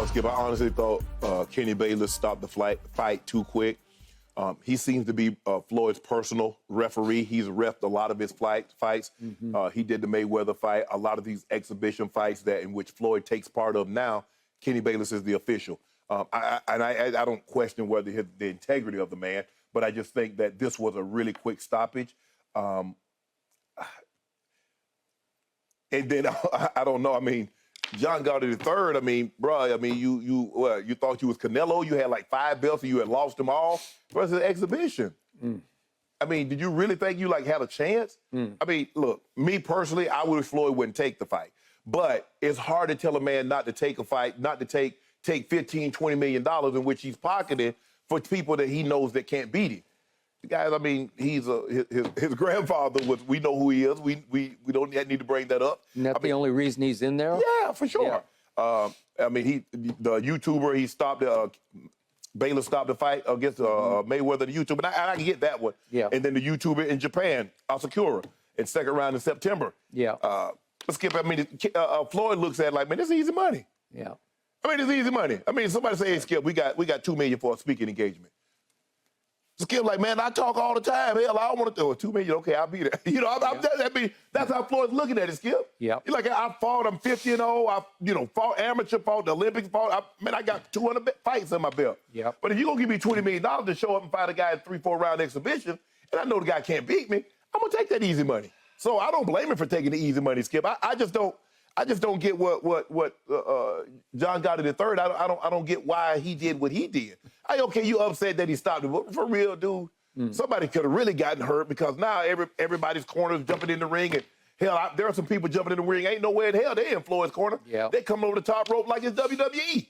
Skip, I honestly thought Kenny Bayless stopped the fight too quick. He seems to be Floyd's personal referee. He's refed a lot of his fights. Mm-hmm. He did the Mayweather fight. A lot of these exhibition fights in which Floyd takes part of now, Kenny Bayless is the official. I don't question the integrity of the man, but I just think that this was a really quick stoppage. And then I don't know. I mean, John Gotti III. I mean, bro. I mean, you thought you was Canelo. You had like 5 belts and you had lost them all. Versus an exhibition. Mm. I mean, did you really think you had a chance? Mm. I mean, look, me personally, I wish Floyd wouldn't take the fight. But it's hard to tell a man not to take a fight, not to take $15, $20 million in which he's pocketing for people that he knows that can't beat him. Guys, I mean, his grandfather was. We know who he is. We don't need to bring that up. Isn't that the only reason he's in there? Yeah, for sure. Yeah. I mean, the YouTuber, he stopped. Bayless stopped the fight against Mayweather, the YouTuber, and I can get that one. Yeah. And then the YouTuber in Japan, Asakura, in second round in September. Yeah. Skip. I mean, Floyd looks at it like, man, this is easy money. Yeah. I mean, it's easy money. I mean, somebody say, hey, Skip, we got $2 million for a speaking engagement. Skip like, man, I talk all the time. Hell, I don't want to do it. $2 million, okay, I'll be there. You know, that's how Floyd's looking at it, Skip. Yeah. He's like, I fought, I'm 50-0. I, fought amateur, fought the Olympics, I got 200 fights in my belt. Yeah. But if you're going to give me $20 million to show up and fight a guy in 3-4 round exhibition, and I know the guy can't beat me, I'm going to take that easy money. So I don't blame him for taking the easy money, Skip. I just don't get what John Gotti III. I don't get why he did what he did. Okay, you upset that he stopped it, but for real, dude, somebody could have really gotten hurt because now everybody's corner is jumping in the ring, and hell, there are some people jumping in the ring. Ain't nowhere in hell they in Floyd's corner. Yeah. They come over the top rope like it's WWE.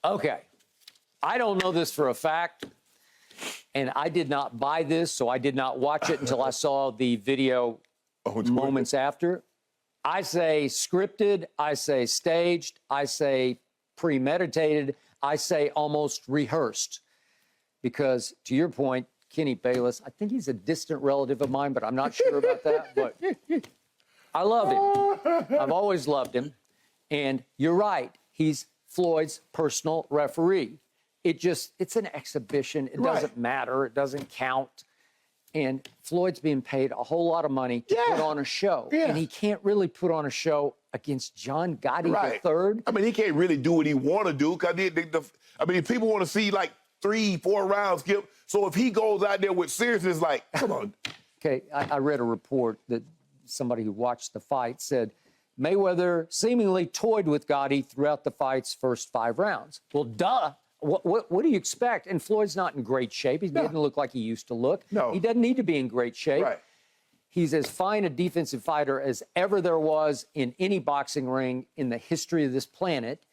Okay, I don't know this for a fact, and I did not buy this, so I did not watch it until I saw the video. Moments after. I say scripted, I say staged, I say premeditated, I say almost rehearsed. Because to your point, Kenny Bayless, I think he's a distant relative of mine, but I'm not sure about that. But I love him. I've always loved him. And you're right, he's Floyd's personal referee. It's an exhibition. It doesn't matter. It doesn't count. And Floyd's being paid a whole lot of money to put on a show. Yeah. And he can't really put on a show against John Gotti III. I mean, he can't really do what he want to do. Cause I mean, people want to see like 3-4 rounds, Skip. So if he goes out there with seriousness, like, come on. Okay, I read a report that somebody who watched the fight said Mayweather seemingly toyed with Gotti throughout the fight's first 5 rounds. Well, duh. What do you expect? And Floyd's not in great shape. He doesn't look like he used to look. No. He doesn't need to be in great shape. Right. He's as fine a defensive fighter as ever there was in any boxing ring in the history of this planet.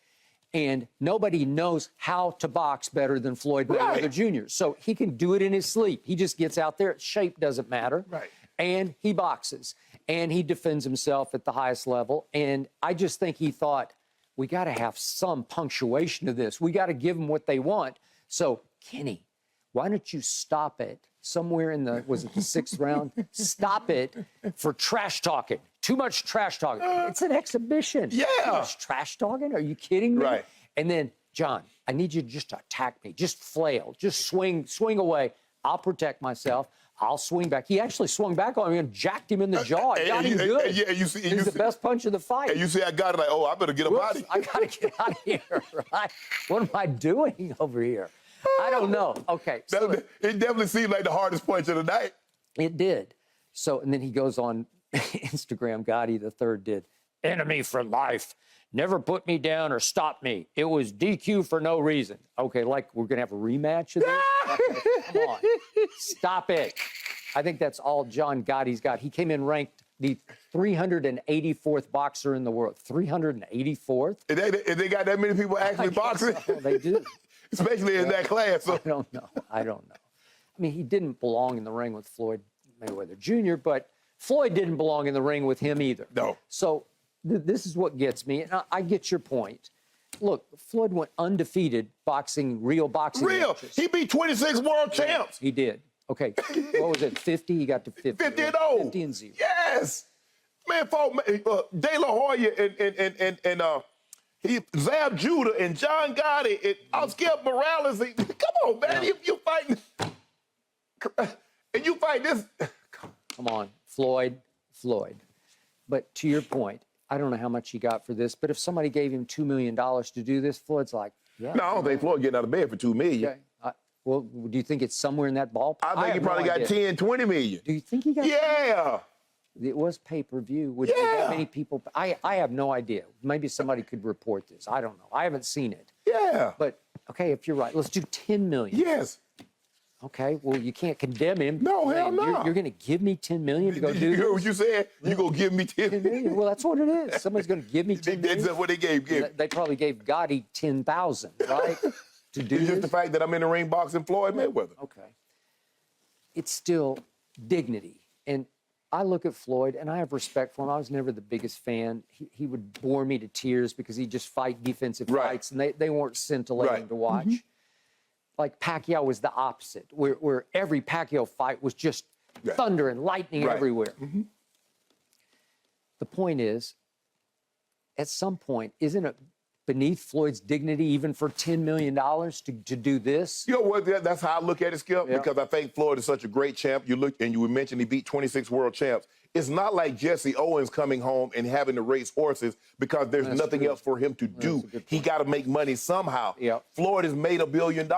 And nobody knows how to box better than Floyd Mayweather Jr. So he can do it in his sleep. He just gets out there. Shape doesn't matter. Right. And he boxes. And he defends himself at the highest level. And I just think he thought, we got to have some punctuation to this. We got to give them what they want. So, Kenny, why don't you stop it somewhere in the 6th round? Stop it for trash talking. Too much trash talking. It's an exhibition. Yeah. Too much trash talking? Are you kidding me? Right. And then, John, I need you just to attack me. Just flail. Just swing away. I'll protect myself. I'll swing back. He actually swung back on me and jacked him in the jaw. Got him good. He's the best punch of the fight. And you see, I got it like, I better get him out of here. I got to get out of here, right? What am I doing over here? I don't know. Okay. So it definitely seemed like the hardest punch of the night. It did. So, and then he goes on Instagram, Gotti III did, enemy for life. Never put me down or stop me. It was DQ for no reason. Okay, like we're going to have a rematch of this? Come on. Stop it. I think that's all John Gotti's got. He came in ranked the 384th boxer in the world. 384th? They got that many people actually boxing? So. They do. Especially in that class. So. I don't know. I mean, he didn't belong in the ring with Floyd Mayweather Jr., but Floyd didn't belong in the ring with him either. No. So this is what gets me, and I get your point. Look, Floyd went undefeated boxing, real boxing. Matches. He beat 26 world champs. He did. Okay, what was it, 50? He got to 50. 50-0. 50-0. Yes. Man, fought De La Hoya and he Zab Judah and John Gotti and Oscar Morales. Come on, man, you fighting, and you fight this. Come on, Floyd. But to your point, I don't know how much he got for this, but if somebody gave him $2 million to do this, Floyd's like, yeah. No, I don't think Floyd getting out of bed for $2 million. Okay. Well, do you think it's somewhere in that ballpark? I think he probably got 10, 20 million. Do you think he got? Yeah. It was pay-per-view. Would that many people? I have no idea. Maybe somebody could report this. I don't know. I haven't seen it. Yeah. But okay, if you're right, let's do 10 million. Yes. Okay. Well, you can't condemn him. No, hell no. You're going to give me 10 million to go do You this? heard what you said? You gonna give me 10 million? Well, that's what it is. Somebody's going to give me 10 million. That's what they gave. They probably gave Gotti 10,000, right? To do It's this. just the fact that I'm in the ring boxing Floyd Mayweather. Okay. It's still dignity. And I look at Floyd, and I have respect for him. I was never the biggest fan. He would bore me to tears because he'd just fight defensive fights, and they weren't scintillating to watch. Like Pacquiao was the opposite, where every Pacquiao fight was just thunder and lightning everywhere. The point is, at some point, isn't it beneath Floyd's dignity even for $10 million to do this? You know what? That's how I look at it, Skip, because I think Floyd is such a great champ. You look, and you mentioned he beat 26 world champs. It's not like Jesse Owens coming home and having to race horses because there's nothing else for him to do. He got to make money somehow. Floyd has made $1 billion.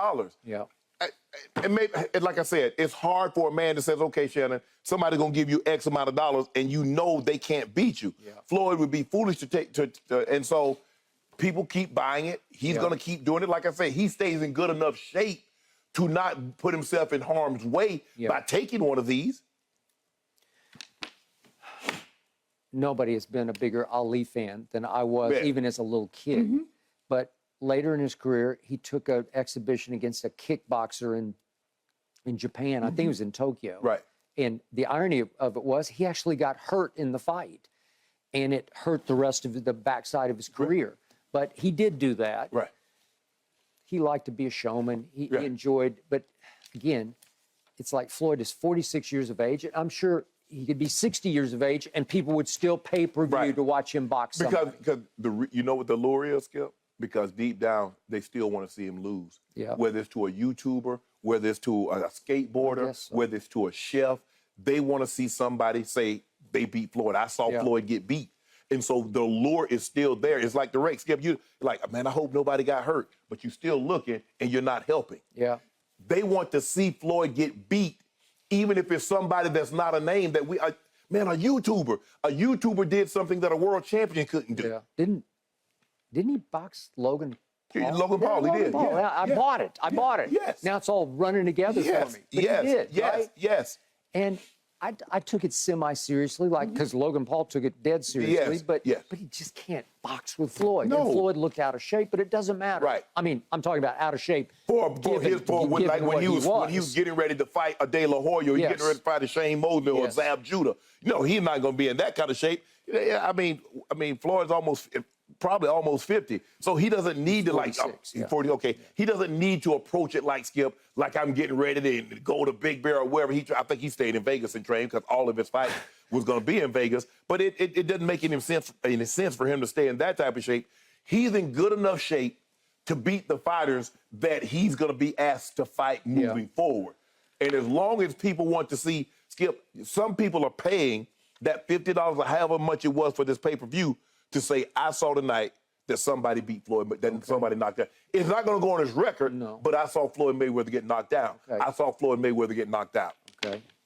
And maybe, like I said, it's hard for a man that says, okay, Shannon, somebody's going to give you X amount of dollars, and you know they can't beat you. Floyd would be foolish to take, and so people keep buying it. He's going to keep doing it. Like I said, he stays in good enough shape to not put himself in harm's way by taking one of these. Nobody has been a bigger Ali fan than I was, even as a little kid. But later in his career, he took an exhibition against a kickboxer in Japan. I think it was in Tokyo. And the irony of it was he actually got hurt in the fight, and it hurt the rest of the backside of his career. But he did do that. He liked to be a showman. He enjoyed, but again, it's like Floyd is 46 years of age. I'm sure he could be 60 years of age, and people would still pay per view to watch him box. Because you know what the lure is, Skip? Because deep down, they still want to see him lose. Whether it's to a YouTuber, whether it's to a skateboarder, whether it's to a chef, they want to see somebody say they beat Floyd. I saw Floyd get beat. And so the lure is still there. It's like the race. Skip, you like, man, I hope nobody got hurt, but you're still looking and you're not helping. They want to see Floyd get beat, even if it's somebody that's not a name that we, man, a YouTuber did something that a world champion couldn't do. Didn't he box Logan Paul? Logan Paul, he did. Paul. I bought it. I bought it. Now it's all running together for me. But he did, right? And I took it semi-seriously, like, because Logan Paul took it dead seriously, but he just can't box with Floyd. And Floyd looked out of shape, but it doesn't matter. I mean, I'm talking about out of shape. When he was getting ready to fight a De La Hoya, or getting ready to fight a Shane Mosley or a Zab Judah. You know, he's not going to be in that kind of shape. I mean, Floyd's probably almost 50. So he doesn't need to 40, okay. He doesn't need to approach it like Skip, like I'm getting ready to go to Big Bear or wherever. I think he stayed in Vegas and trained because all of his fight was going to be in Vegas. But it doesn't make any sense for him to stay in that type of shape. He's in good enough shape to beat the fighters that he's going to be asked to fight moving forward. And as long as people want to see Skip, some people are paying that $50 or however much it was for this pay-per-view to say, I saw tonight that somebody beat Floyd, but then somebody knocked out. It's not going to go on his record, but I saw Floyd Mayweather get knocked down. I saw Floyd Mayweather get knocked out.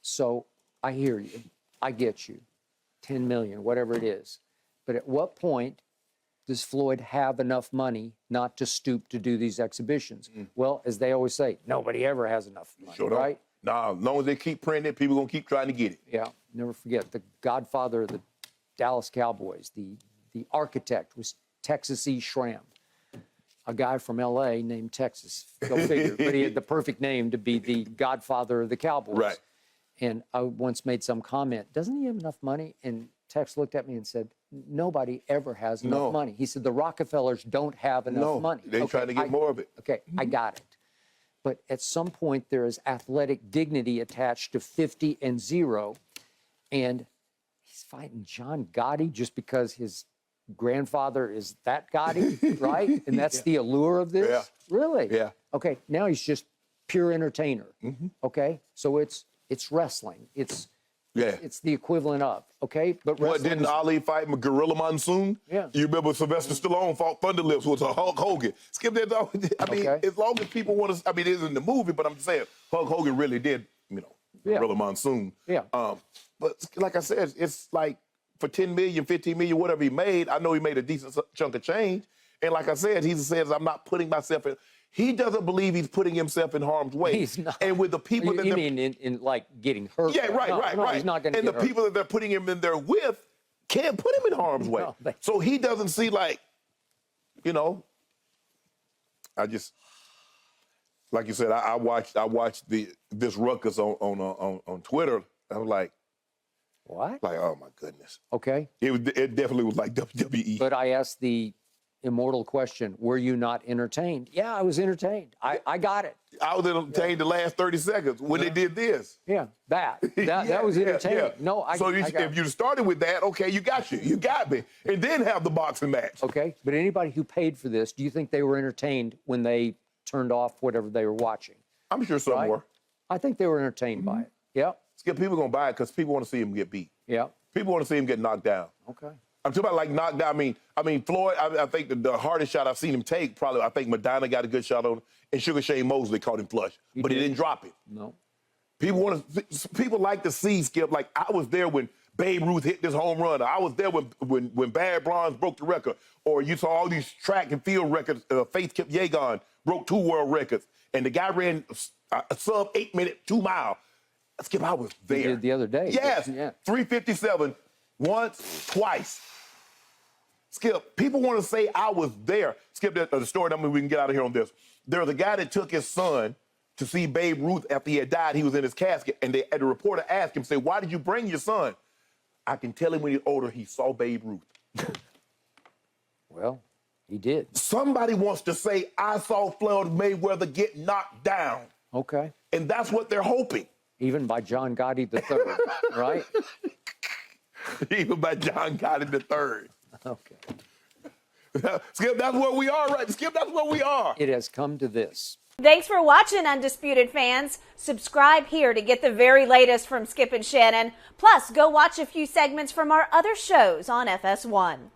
So I hear you. I get you. 10 million, whatever it is. But at what point does Floyd have enough money not to stoop to do these exhibitions? Well, as they always say, nobody ever has enough money, right? Nah, as long as they keep printing it, people are going to keep trying to get it. Never forget, the godfather of the Dallas Cowboys, the architect was Texas E. Schramm, a guy from L.A. named Texas. Go figure. But he had the perfect name to be the godfather of the Cowboys. And I once made some comment, doesn't he have enough money? And Tex looked at me and said, nobody ever has enough money. He said, the Rockefellers don't have enough money. They're trying to get more of it. I got it. But at some point, there is athletic dignity attached to 50 and 0. And he's fighting John Gotti just because his grandfather is that Gotti, right? And that's the allure of this? Yeah. Really? Yeah. Okay, now he's just pure entertainer. Okay? So it's wrestling. It's the equivalent of, okay? But what, didn't Ali fight Gorilla Monsoon? Yeah. You remember Sylvester Stallone fought Thunder Lips with Hulk Hogan. Skip that, though. I mean, as long as people want to, I mean, it isn't the movie, but I'm just saying, Hulk Hogan really did, Gorilla Monsoon. Yeah. But like I said, it's like for 10 million, 15 million, whatever he made, I know he made a decent chunk of change. And like I said, he says, I'm not putting myself in. He doesn't believe he's putting himself in harm's way. He's not. And with the people that you mean in like getting hurt? Yeah, right. He's not going to. And the people that they're putting him in there with can't put him in harm's way. So he doesn't see like, I just, like you said, I watched this ruckus on Twitter. I was like, what? Like, oh my goodness. Okay. It definitely was like WWE. But I asked the immortal question, were you not entertained? Yeah, I was entertained. I got it. I was entertained the last 30 seconds when they did this. Yeah, that was entertaining. Yeah. No, So if you started with that, okay, you got me. And then have the boxing match. Okay, but anybody who paid for this, do you think they were entertained when they turned off whatever they were watching? I'm sure some were. I think they were entertained by it. Yeah. Skip, people going to buy it because people want to see him get beat. Yeah. People want to see him get knocked down. Okay. I'm talking about like knocked down. I mean, Floyd, I think the hardest shot I've seen him take, probably, I think Madonna got a good shot on him, and Sugar Shane Mosley caught him flush. But he didn't drop it. No. People like to see, Skip, like I was there when Babe Ruth hit this home run. I was there when Bad Bronze broke the record. Or you saw all these track and field records. Faith Kipyegon broke 2 world records. And the guy ran a sub 8-minute 2 mile. Skip, I was there. He did the other day. Yes. Yeah. 357, once, twice. Skip, people want to say I was there. Skip, the story, I mean, we can get out of here on this. There was a guy that took his son to see Babe Ruth after he had died. He was in his casket, and the reporter asked him, say, why did you bring your son? I can tell him when he's older, he saw Babe Ruth. Well, he did. Somebody wants to say, I saw Floyd Mayweather get knocked down. Okay. And that's what they're hoping. Even by John Gotti III, right? Even by John Gotti III. Okay. Skip, that's where we are, right? Skip, that's where we are. It has come to this. Thanks for watching, Undisputed fans. Subscribe here to get the very latest from Skip and Shannon. Plus, go watch a few segments from our other shows on FS1.